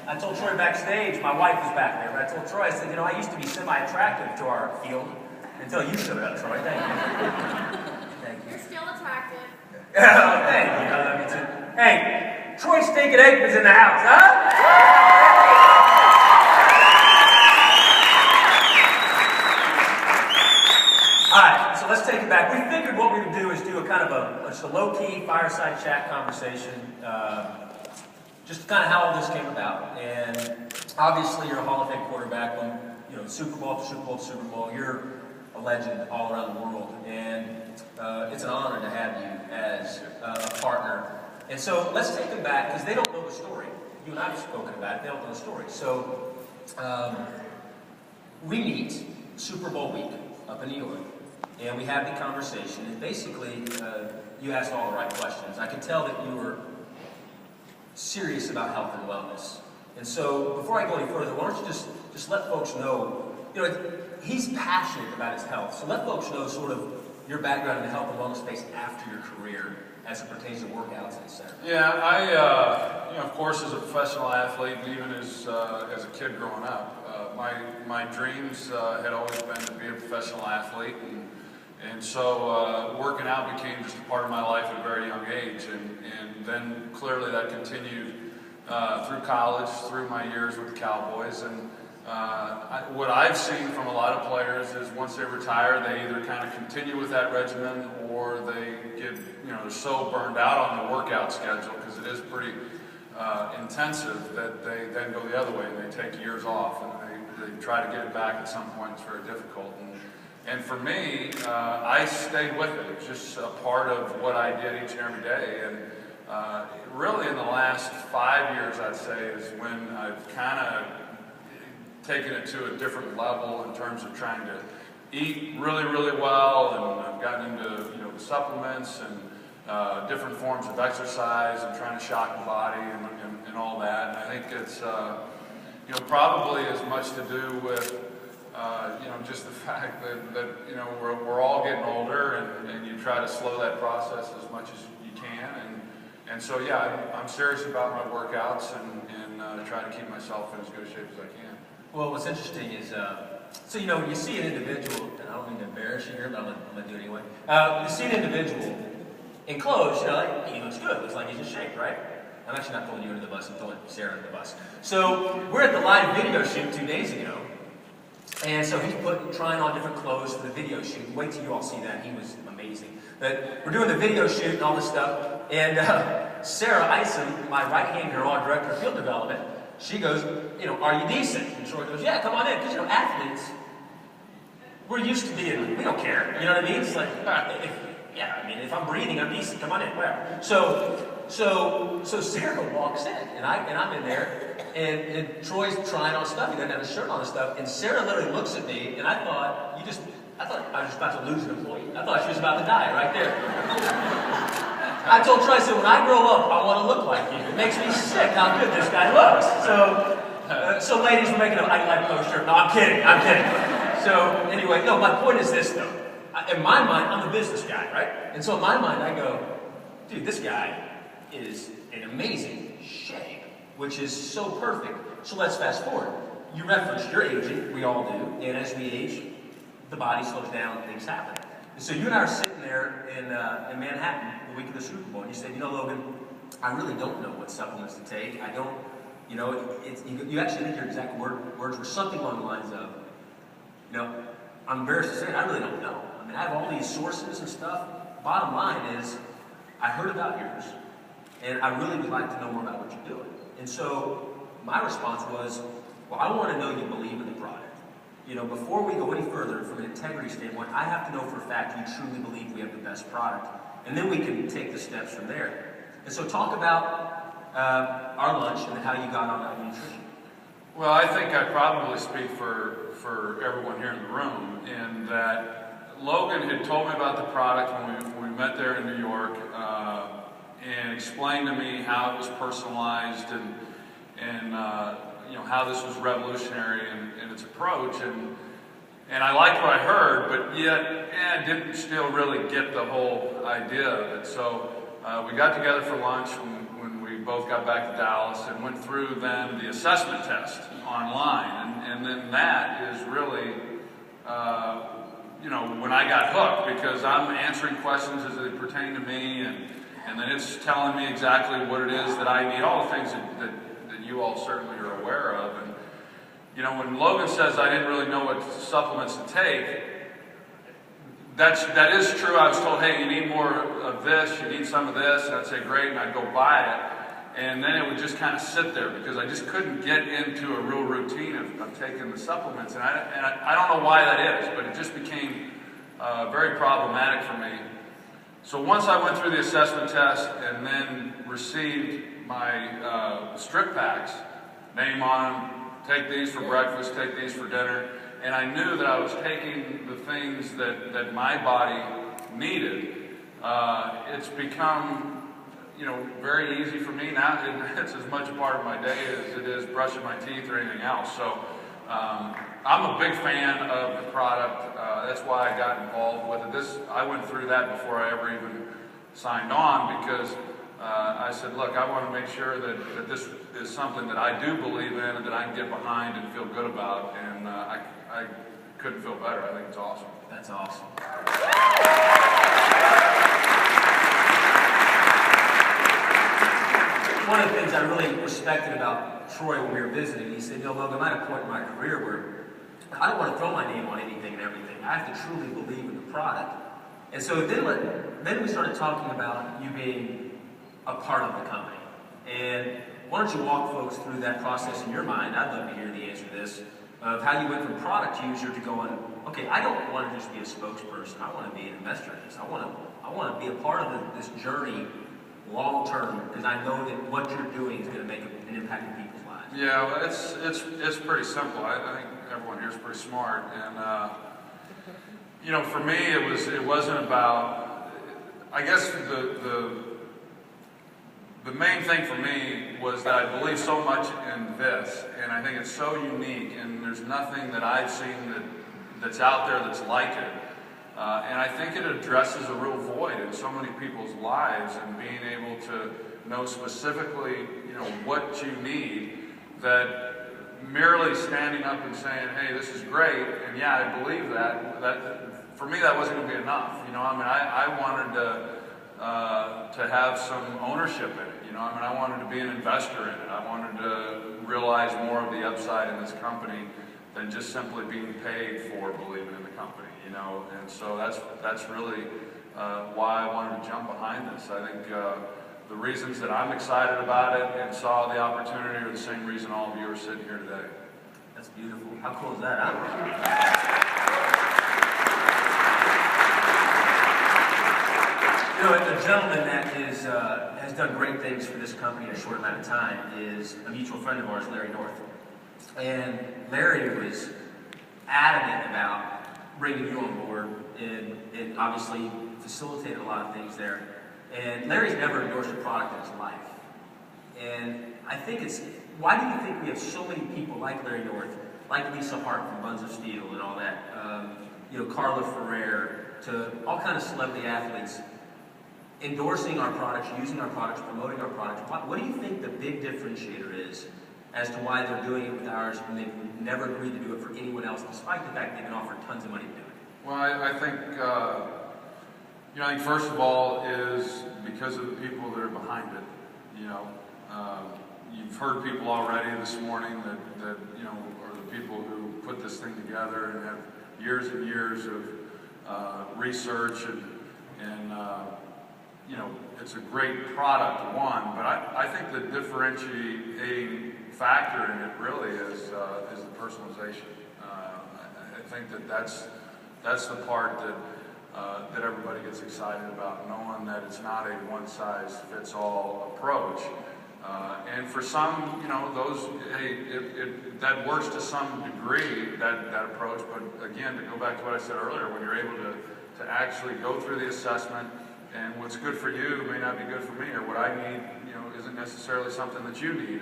I told Troy backstage, my wife was back there, but I told Troy, I said, you know, I used to be semi-attractive to our field until you showed up, Troy. Thank you. Thank you. You're still attractive. Thank you. I love you too. Hey, Troy Stinking Aikman's in the house, huh? All right, so let's take it back. We figured what we would do is do a kind of just a low-key fireside chat conversation, just kind of how all this came about. And obviously, you're a Hall of Fame quarterback. When Super Bowl to Super Bowl to Super Bowl, you're a legend all around the world, and it's an honor to have you as a partner. And so let's take them back because they don't know the story. You and I have spoken about it. They don't know the story. So we meet Super Bowl week up in New York. And we have the conversation, and basically, you asked all the right questions. I could tell that you were serious about health and wellness. And so, before I go any further, why don't you just let folks know, he's passionate about his health. So let folks know sort of your background in the health and wellness space after your career, as it pertains to workouts, etc. Yeah, I, of course, as a professional athlete, and even as a kid growing up, my dreams had always been to be a professional athlete. And so working out became just a part of my life at a very young age, and then clearly that continued through college, through my years with the Cowboys. And what I've seen from a lot of players is once they retire, they either kind of continue with that regimen or they get, they're so burned out on the workout schedule because it is pretty intensive that they then go the other way and they take years off and they try to get it back at some point. It's very difficult. And for me, I stayed with it. It's just a part of what I did each and every day. And really in the last 5 years, I'd say, is when I've kind of taken it to a different level in terms of trying to eat really, really well. And I've gotten into the supplements and different forms of exercise and trying to shock the body and all that. And I think it's probably as much to do with just the fact that we're all getting older, and you try to slow that process as much as you can, and so yeah, I'm serious about my workouts and try to keep myself in as good a shape as I can. Well, what's interesting is, so when you see an individual, and I don't mean to embarrass you here, but I'm gonna do it anyway. You see an individual in clothes, he looks good, looks like he's in shape, right? I'm actually not throwing you under the bus, I'm throwing Sarah under the bus. So we're at the live video shoot 2 days ago. And so he's trying on different clothes for the video shoot. Wait till you all see that. He was amazing. But we're doing the video shoot and all this stuff. And Sarah Isom, my right-hand girl, our director of field development, she goes, are you decent? And Troy goes, yeah, come on in. Because, athletes, we're used to being, we don't care. You know what I mean? It's like, if I'm breathing, I'm decent. Come on in, whatever. So Sarah walks in, and I'm in there. And Troy's trying on stuff. He doesn't have a shirt on and stuff. And Sarah literally looks at me, and I thought I was just about to lose an employee. I thought she was about to die right there. I told Troy, I said, when I grow up, I want to look like you. It makes me sick how good this guy looks. So ladies, we're making an IDLIFE poster. No, I'm kidding. So anyway, no, my point is this, though. In my mind, I'm a business guy, right? And so in my mind, I go, dude, this guy is in amazing shape, which is so perfect. So let's fast forward. You referenced you're aging, we all do, and as we age, the body slows down, things happen. And so you and I are sitting there in Manhattan the week of the Super Bowl, and you said, Logan, I really don't know what supplements to take. I don't, you actually think your exact words were something along the lines of, I'm embarrassed to say it, I really don't know. I mean, I have all these sources and stuff. Bottom line is, I heard about yours, and I really would like to know more about what you're doing. And so my response was, well, I want to know you believe in the product. Before we go any further, from an integrity standpoint, I have to know for a fact you truly believe we have the best product. And then we can take the steps from there. And so talk about our lunch and how you got on that nutrition. Well, I think I probably speak for everyone here in the room in that Logan had told me about the product when we met there in New York and explained to me how it was personalized and how this was revolutionary in its approach. And I liked what I heard, but yet didn't still really get the whole idea of it. So we got together for lunch when we both got back to Dallas and went through then the assessment test online. And then that is really, when I got hooked, because I'm answering questions as they pertain to me, and then it's telling me exactly what it is that I need, all the things that you all certainly are aware of. And, when Logan says I didn't really know what supplements to take, that is true. I was told, hey, you need more of this, you need some of this, and I'd say, great, and I'd go buy it. And then it would just kind of sit there because I just couldn't get into a real routine of taking the supplements. And I don't know why that is, but it just became very problematic for me. So once I went through the assessment test and then received my strip packs, name on them, take these for breakfast, take these for dinner, and I knew that I was taking the things that my body needed, it's become very easy for me now. It's as much a part of my day as it is brushing my teeth or anything else. So I'm a big fan of the product. That's why I got involved with it. I went through that before I ever even signed on, because I said, look, I want to make sure that this is something that I do believe in and that I can get behind and feel good about. And I couldn't feel better. I think it's awesome. That's awesome. One of the things I really respected about Troy when we were visiting, he said, Logan, I'm at a point in my career where I don't want to throw my name on anything and everything. I have to truly believe in the product. And so then we started talking about you being a part of the company. And why don't you walk folks through that process in your mind? I'd love to hear the answer to this, of how you went from product user to going, okay, I don't want to just be a spokesperson. I want to be an investor in this. I want to be a part of this journey long term, because I know that what you're doing is going to make an impact in people's lives. Yeah, well, it's pretty simple. I think everyone here is pretty smart, and for me, it wasn't about. I guess the main thing for me was that I believe so much in this, and I think it's so unique, and there's nothing that I've seen that's out there that's like it. And I think it addresses a real void in so many people's lives, and being able to know specifically, what you need, that merely standing up and saying, hey, this is great, and yeah, I believe that for me, that wasn't going to be enough. I wanted to have some ownership in it. I wanted to be an investor in it. I wanted to realize more of the upside in this company than just simply being paid for believing in the company. And so that's really why I wanted to jump behind this. I think the reasons that I'm excited about it and saw the opportunity are the same reason all of you are sitting here today. That's beautiful. How cool is that? A gentleman that has done great things for this company in a short amount of time is a mutual friend of ours, Larry North. And Larry was adamant about bringing you on board, and obviously facilitated a lot of things there. And Larry's never endorsed a product in his life. And I think why do you think we have so many people like Larry North, like Lisa Hart from Buns of Steel and all that, Carla Ferrer, to all kind of celebrity athletes, endorsing our products, using our products, promoting our products? What do you think the big differentiator is as to why they're doing it with ours when they've never agreed to do it for anyone else, despite the fact they've been offered tons of money to do it? Well, I think, I think first of all is because of the people that are behind it. You've heard people already this morning that are the people who put this thing together and have years and years of research and it's a great product, one, but I think the differentiating factor in it really is the personalization. I think that's the part that everybody gets excited about, knowing that it's not a one-size-fits-all approach. And for some, that works to some degree, that approach. But again, to go back to what I said earlier, when you're able to actually go through the assessment, and what's good for you may not be good for me, or what I need, isn't necessarily something that you need.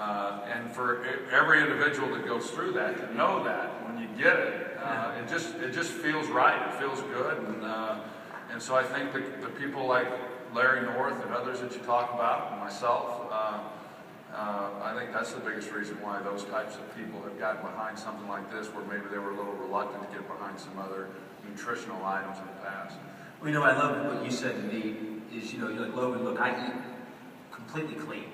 And for every individual that goes through that, to know that when you get it, it just feels right. It feels good, And so I think the people like Larry North and others that you talk about, and myself, I think that's the biggest reason why those types of people have gotten behind something like this, where maybe they were a little reluctant to get behind some other nutritional items in the past. Well, I love what you said to me is, you're like, Logan, look, I eat completely clean.